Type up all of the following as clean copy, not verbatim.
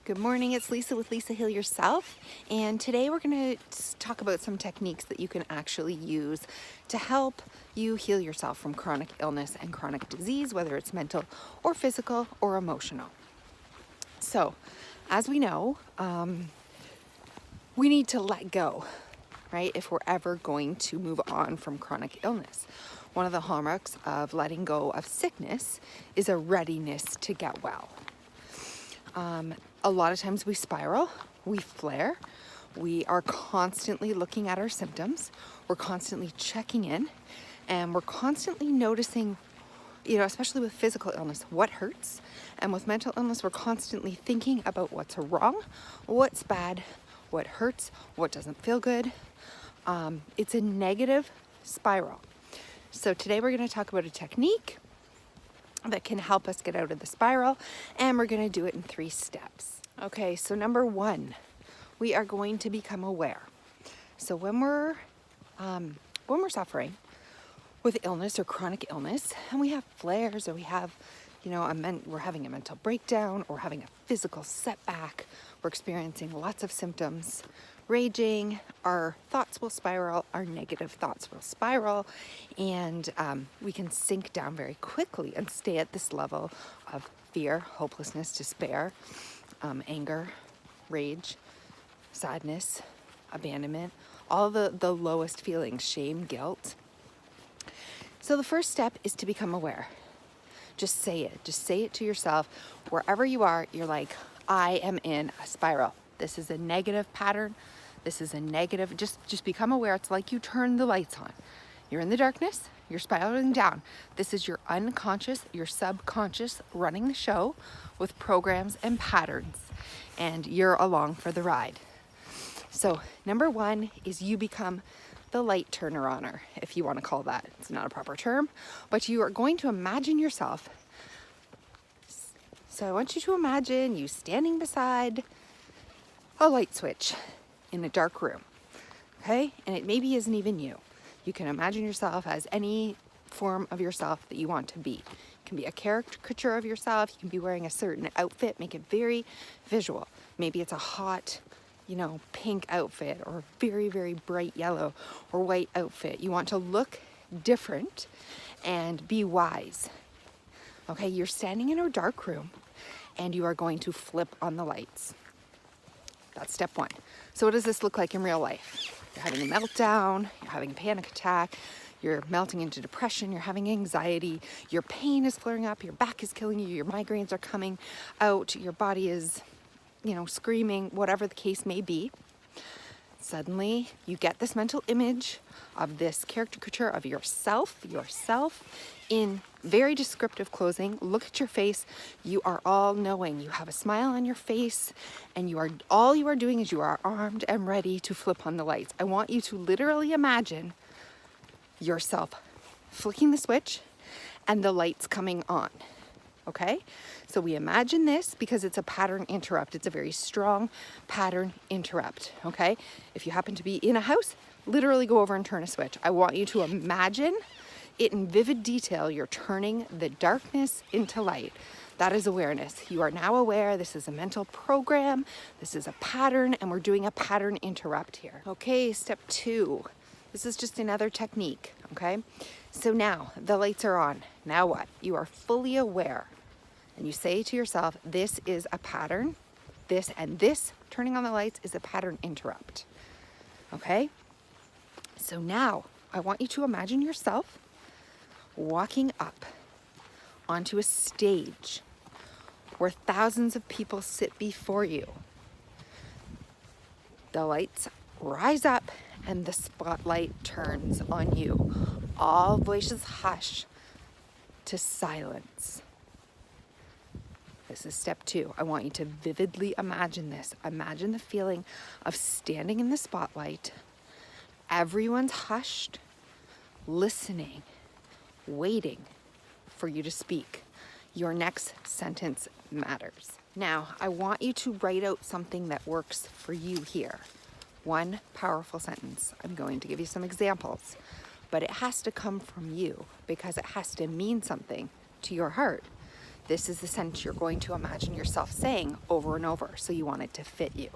Good morning, it's Lisa with Lisa Heal Yourself, and today we're going to talk about some techniques that you can actually use to help you heal yourself from chronic illness and chronic disease, whether it's mental or physical or emotional. So, as we know, we need to let go, right? If we're ever going to move on from chronic illness. One of the hallmarks of letting go of sickness is a readiness to get well. A lot of times we spiral, we flare, we are constantly looking at our symptoms, we're constantly checking in, and we're constantly noticing, especially with physical illness, what hurts. And with mental illness, we're constantly thinking about what's wrong, what's bad, what hurts, what doesn't feel good. It's a negative spiral. So today we're going to talk about a technique that can help us get out of the spiral, and we're going to do it in 3 steps. Okay, so number 1, we are going to become aware. So when we're suffering with illness or chronic illness, and we have flares, or we have, we're having a mental breakdown, or having a physical setback, we're experiencing lots of symptoms, raging, our thoughts will spiral, our negative thoughts will spiral, and we can sink down very quickly and stay at this level of fear, hopelessness, despair, anger, rage, sadness, abandonment, all the lowest feelings, shame, guilt. So the first step is to become aware. Just say it. Just say it to yourself. Wherever you are, you're like, I am in a spiral. This is a negative pattern. This is a negative. Just become aware. It's like you turn the lights on. You're in the darkness. You're spiraling down. This is your unconscious, your subconscious running the show with programs and patterns. And you're along for the ride. So number 1 is you become the light turner oner, if you want to call that. It's not a proper term, but you are going to imagine yourself. So I want you to imagine you standing beside a light switch in a dark room, okay? And it maybe isn't even you. You can imagine yourself as any form of yourself that you want to be. It can be a caricature of yourself. You can be wearing a certain outfit, make it very visual. Maybe it's a hot, pink outfit, or very, very bright yellow or white outfit. You want to look different and be wise. Okay, you're standing in a dark room and you are going to flip on the lights. That's step 1. So what does this look like in real life? You're having a meltdown, you're having a panic attack, you're melting into depression, you're having anxiety, your pain is flaring up, your back is killing you, your migraines are coming out, your body is, screaming, whatever the case may be. Suddenly, you get this mental image of this caricature of yourself in very descriptive clothing. Look at your face. You are all knowing. You have a smile on your face, and all you are doing is you are armed and ready to flip on the lights. I want you to literally imagine yourself flicking the switch and the lights coming on. Okay? So we imagine this because it's a pattern interrupt. It's a very strong pattern interrupt. Okay? If you happen to be in a house, literally go over and turn a switch. I want you to imagine it in vivid detail. You're turning the darkness into light. That is awareness. You are now aware. This is a mental program. This is a pattern, and we're doing a pattern interrupt here. Okay, step 2. This is just another technique, okay? So now the lights are on. Now what? You are fully aware. And you say to yourself, this is a pattern. This and this, turning on the lights, is a pattern interrupt. Okay? So now I want you to imagine yourself walking up onto a stage where thousands of people sit before you. The lights rise up and the spotlight turns on you. All voices hush to silence. This is step 2. I want you to vividly imagine this. Imagine the feeling of standing in the spotlight. Everyone's hushed, listening, waiting for you to speak. Your next sentence matters. Now, I want you to write out something that works for you here. One powerful sentence. I'm going to give you some examples, but it has to come from you because it has to mean something to your heart. This is the sentence you're going to imagine yourself saying over and over, so you want it to fit you.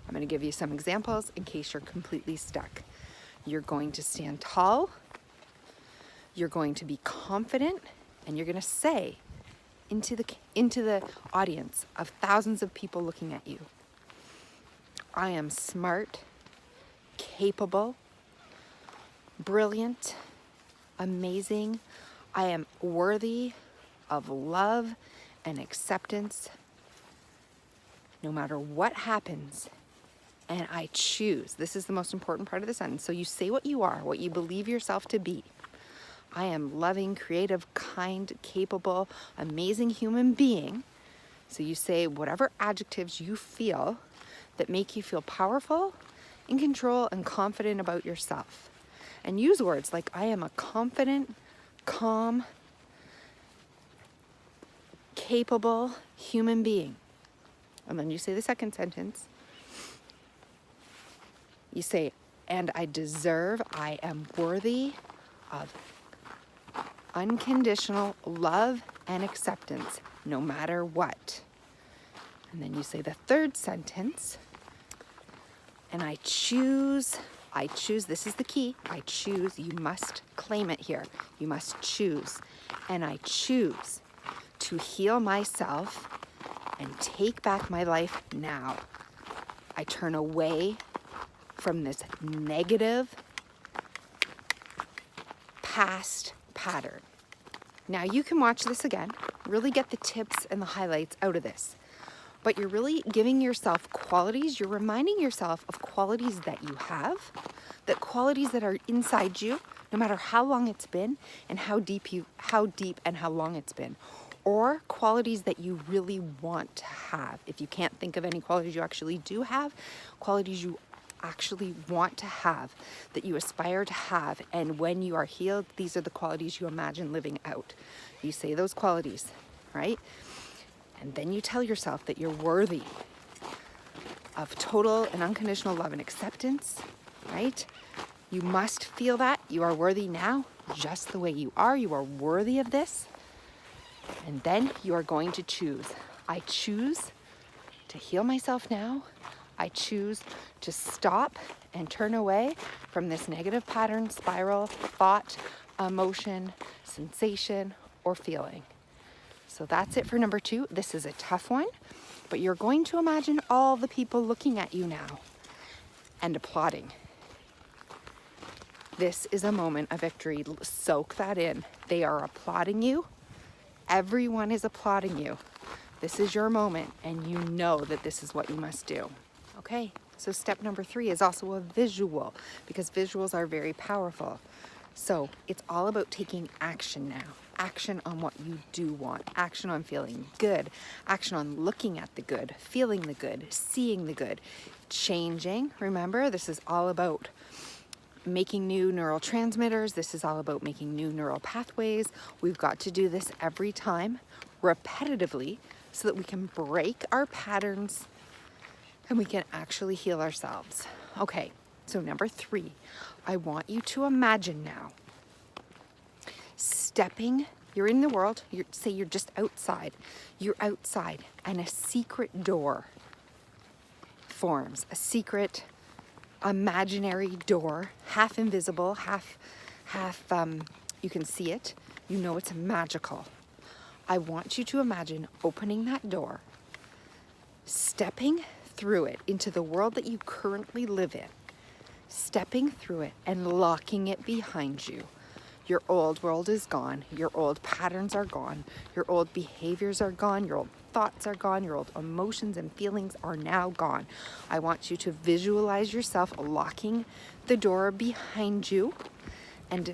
I'm going to give you some examples in case you're completely stuck. You're going to stand tall, you're going to be confident, and you're going to say into the audience of thousands of people looking at you, I am smart, capable, brilliant, amazing. I am worthy of love and acceptance no matter what happens. And I choose. This is the most important part of the sentence. So you say what you are, what you believe yourself to be. I am loving, creative, kind, capable, amazing human being. So you say whatever adjectives you feel that make you feel powerful, in control, and confident about yourself. And use words like I am a confident, calm, capable human being. And then you say the second sentence. You say, and I deserve, I am worthy of unconditional love and acceptance, no matter what. And then you say the third sentence, and I choose, this is the key, I choose, you must claim it here, you must choose, and I choose to heal myself and take back my life now. I turn away from this negative past pattern. Now you can watch this again, really get the tips and the highlights out of this. But you're really giving yourself qualities, you're reminding yourself of qualities that you have, that qualities that are inside you, no matter how long it's been and how deep and how long it's been. Or qualities that you really want to have. If you can't think of any qualities you actually do have, qualities you actually want to have, that you aspire to have, and when you are healed, these are the qualities you imagine living out. You say those qualities, right? And then you tell yourself that you're worthy of total and unconditional love and acceptance, right? You must feel that. You are worthy now, just the way you are. You are worthy of this. And then you are going to choose. I choose to heal myself now. I choose to stop and turn away from this negative pattern, spiral, thought, emotion, sensation, or feeling. So that's it for number 2. This is a tough one, but you're going to imagine all the people looking at you now and applauding. This is a moment of victory. Soak that in. They are applauding you. Everyone is applauding you. This is your moment, and you know that this is what you must do. Okay, so step number 3 is also a visual, because visuals are very powerful. So it's all about taking action now. Action on what you do want. Action on feeling good. Action on looking at the good, feeling the good, seeing the good, changing. Remember, this is all about making new neurotransmitters. This is all about making new neural pathways. We've got to do this every time, repetitively, so that we can break our patterns and we can actually heal ourselves. Okay, so number 3, I want you to imagine now stepping, you're in the world, say you're just outside, you're outside, and a secret door forms, a secret imaginary door, half invisible, half you can see it, you know it's magical. I want you to imagine opening that door, stepping through it into the world that you currently live in, stepping through it and locking it behind you. Your old world is gone, your old patterns are gone, your old behaviors are gone, your old thoughts are gone, your old emotions and feelings are now gone. I want you to visualize yourself locking the door behind you and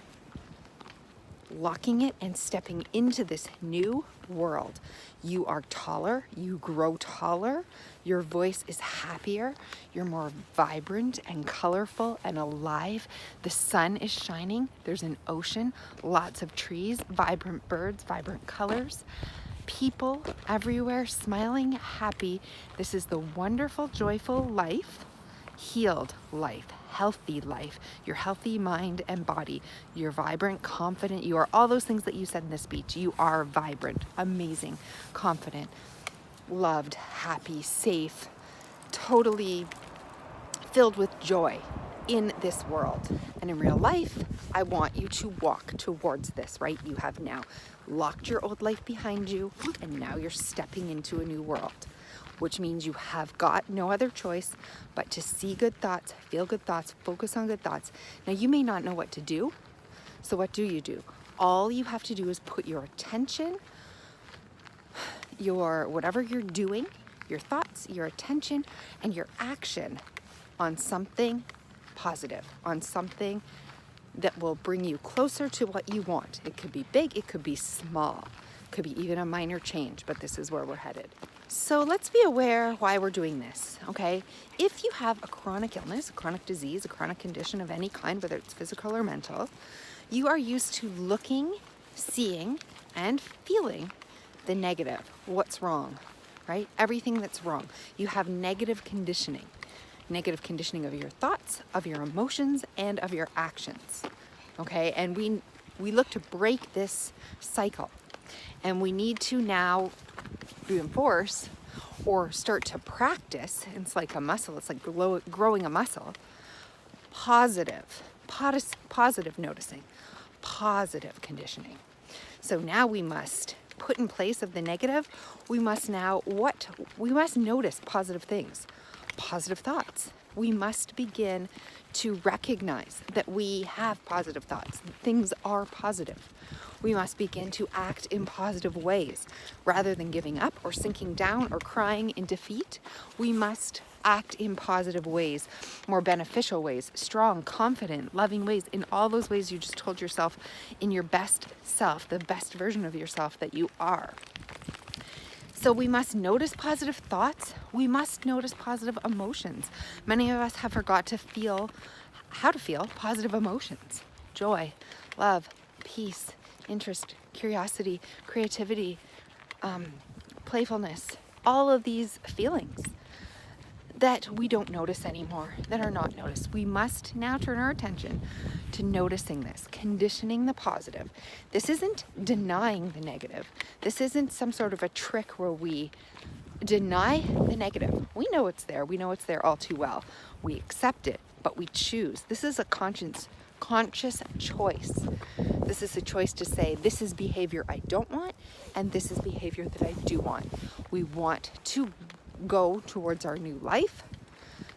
locking it and stepping into this new world. You are taller, you grow taller, your voice is happier, you're more vibrant and colorful and alive. The sun is shining, there's an ocean, lots of trees, vibrant birds, vibrant colors, people everywhere smiling, happy. This is the wonderful, joyful life healed life, healthy life, your healthy mind and body. You're vibrant, confident. You are all those things that you said in this speech. You are vibrant, amazing, confident, loved, happy, safe, totally filled with joy in this world. And in real life, I want you to walk towards this, right? You have now locked your old life behind you, and now you're stepping into a new world, which means you have got no other choice but to see good thoughts, feel good thoughts, focus on good thoughts. Now, you may not know what to do, so what do? All you have to do is put your attention, your whatever you're doing, your thoughts, your attention, and your action on something positive, on something that will bring you closer to what you want. It could be big, it could be small, it could be even a minor change, but this is where we're headed. So let's be aware why we're doing this, okay? If you have a chronic illness, a chronic disease, a chronic condition of any kind, whether it's physical or mental, you are used to looking, seeing, and feeling the negative, what's wrong, right? Everything that's wrong. You have negative conditioning of your thoughts, of your emotions, and of your actions, okay? And we look to break this cycle, and we need to now reinforce or start to practice. It's like a muscle. It's like growing a muscle. Positive noticing, positive conditioning. So now we must put in place of the negative. We must notice positive things, positive thoughts. We must begin to recognize that we have positive thoughts. Things are positive. We must begin to act in positive ways. Rather than giving up or sinking down or crying in defeat, we must act in positive ways, more beneficial ways, strong, confident, loving ways, in all those ways you just told yourself, in your best self, the best version of yourself that you are. So we must notice positive thoughts. We must notice positive emotions. Many of us have forgot to feel how to feel positive emotions: joy, love, peace, interest, curiosity, creativity, playfulness, all of these feelings that we don't notice anymore, that are not noticed. We must now turn our attention to noticing this, conditioning the positive. This isn't denying the negative. This isn't some sort of a trick where we deny the negative. We know it's there. We know it's there all too well. We accept it, but we choose. This is a conscious choice. This is a choice to say, this is behavior I don't want, and this is behavior that I do want. We want to go towards our new life,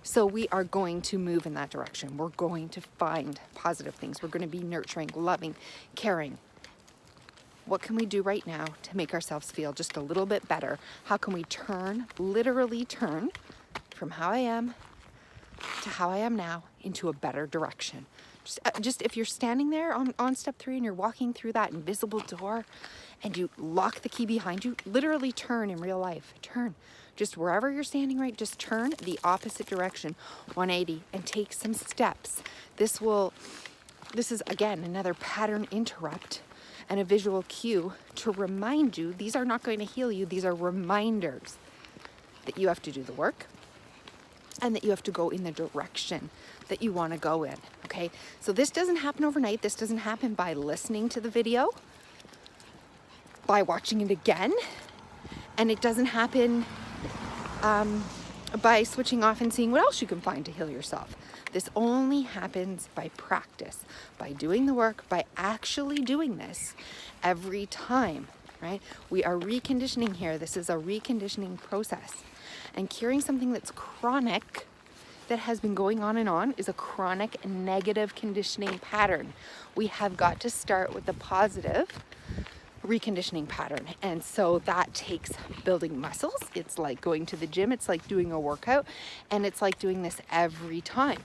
so we are going to move in that direction. We're going to find positive things. We're going to be nurturing, loving, caring. What can we do right now to make ourselves feel just a little bit better? How can we literally turn from how I am to how I am now into a better direction? Just if you're standing there on step 3 and you're walking through that invisible door and you lock the key behind you, literally turn in real life. Turn. Just wherever you're standing, right? Just turn the opposite direction, 180, and take some steps. This is again another pattern interrupt and a visual cue to remind you these are not going to heal you. These are reminders that you have to do the work and that you have to go in the direction that you want to go in, okay? So this doesn't happen overnight. This doesn't happen by listening to the video, by watching it again, and it doesn't happen by switching off and seeing what else you can find to heal yourself. This only happens by practice, by doing the work, by actually doing this every time, right? We are reconditioning here. This is a reconditioning process. And curing something that's chronic, that has been going on and on, is a chronic negative conditioning pattern. We have got to start with the positive reconditioning pattern. And so that takes building muscles. It's like going to the gym. It's like doing a workout. And it's like doing this every time.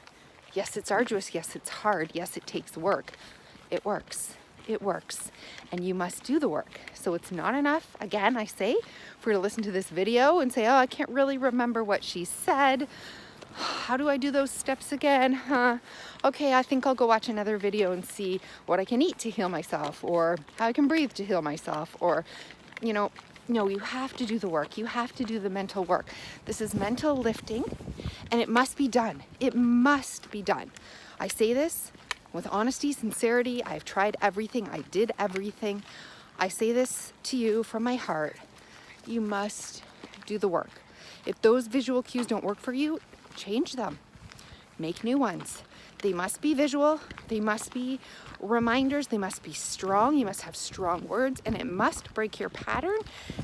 Yes, it's arduous. Yes, it's hard. Yes, it takes work. It works. It works. And you must do the work. So it's not enough, again, I say, for you to listen to this video and say, oh, I can't really remember what she said. How do I do those steps again? Okay, I think I'll go watch another video and see what I can eat to heal myself, or how I can breathe to heal myself, or, no, you have to do the work. You have to do the mental work. This is mental lifting, And it must be done. It must be done. I say this with honesty, sincerity. I've tried everything. I did everything. I say this to you from my heart. You must do the work. If those visual cues don't work for you, change them. Make new ones. They must be visual. They must be reminders. They must be strong. You must have strong words, and it must break your pattern,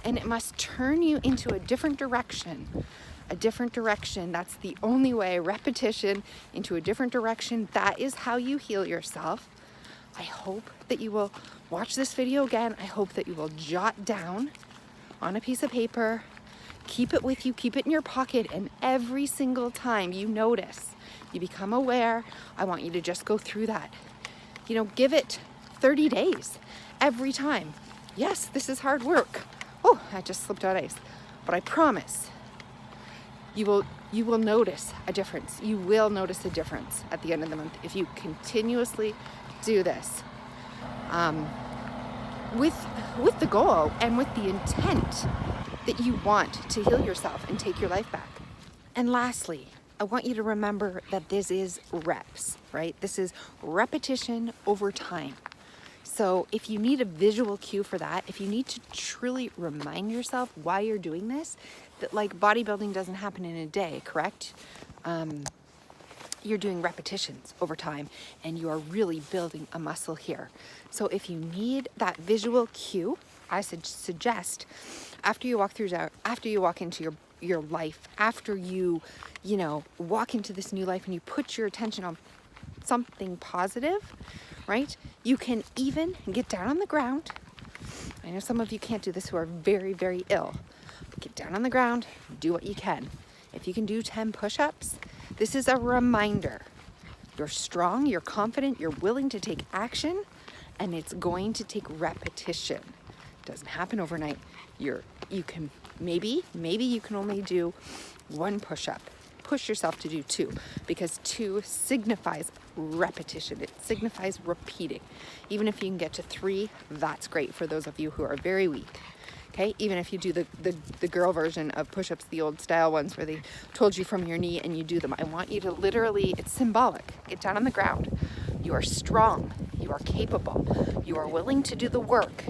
and it must turn you into a different direction. A different direction. That's the only way. Repetition into a different direction. That is how you heal yourself. I hope that you will watch this video again. I hope that you will jot down on a piece of paper, keep it with you, keep it in your pocket, and every single time you notice, you become aware, I want you to just go through that. You know, give it 30 days every time. Yes, this is hard work. Oh, I just slipped on ice. But I promise you will notice a difference. You will notice a difference at the end of the month if you continuously do this. With the goal and with the intent that you want to heal yourself and take your life back. And lastly, I want you to remember that this is reps, right? This is repetition over time. So if you need a visual cue for that, if you need to truly remind yourself why you're doing this, that like bodybuilding doesn't happen in a day, correct? You're doing repetitions over time, and you are really building a muscle here. So if you need that visual cue, I suggest after you walk into your life, after you walk into this new life and you put your attention on something positive, right? You can even get down on the ground. I know some of you can't do this who are very, very ill. Get down on the ground, do what you can. If you can do 10 push-ups, this is a reminder. You're strong, you're confident, you're willing to take action, and it's going to take repetition. It doesn't happen overnight. You can maybe you can only do 1 push-up. Push yourself to do 2, because 2 signifies repetition. It signifies repeating. Even if you can get to 3, that's great for those of you who are very weak. Okay, even if you do the girl version of push-ups, the old style ones where they told you from your knee and you do them. I want you to literally, it's symbolic. Get down on the ground. You are strong. You are capable. You are willing to do the work.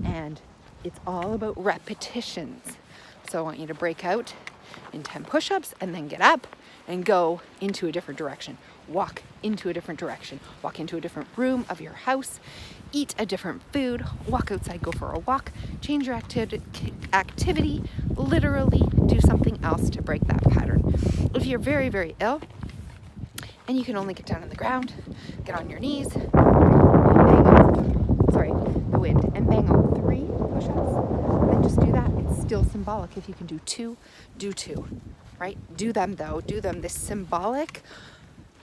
And it's all about repetitions. So I want you to break out in 10 push-ups and then get up and go into a different direction. Walk into a different direction. Walk into a different room of your house. Eat a different food. Walk outside, go for a walk. Change your activity. Literally do something else to break that pattern. If you're very, very ill and you can only get down on the ground, get on your knees, and bang out, and bang out 3 push-ups, then just do that. It's still symbolic. If you can do 2, do 2, right? Do them though. Do them. This symbolic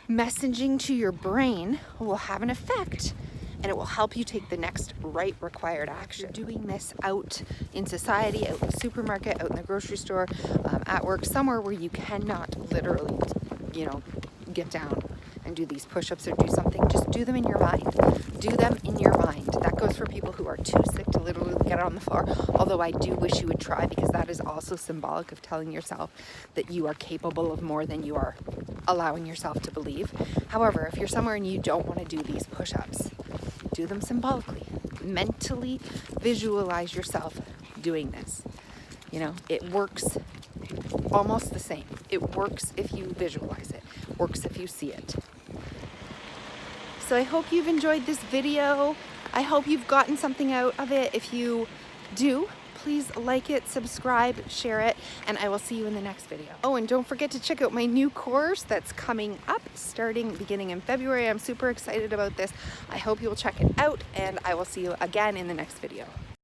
messaging to your brain will have an effect, and it will help you take the next right required action. You're doing this out in society, out in the supermarket, out in the grocery store, at work, somewhere where you cannot literally, get down and do these push-ups or do something. Just do them in your mind. Do them in your mind. That goes for people who are too sick to literally get on the floor, although I do wish you would try, because that is also symbolic of telling yourself that you are capable of more than you are allowing yourself to believe. However, if you're somewhere and you don't want to do these push-ups, do them symbolically. Mentally visualize yourself doing this. It works almost the same. It works if you visualize it. Works if you see it. So I hope you've enjoyed this video. I hope you've gotten something out of it. If you do, please like it, subscribe, share it, and I will see you in the next video. Oh, and don't forget to check out my new course that's coming up beginning in February. I'm super excited about this. I hope you will check it out, and I will see you again in the next video.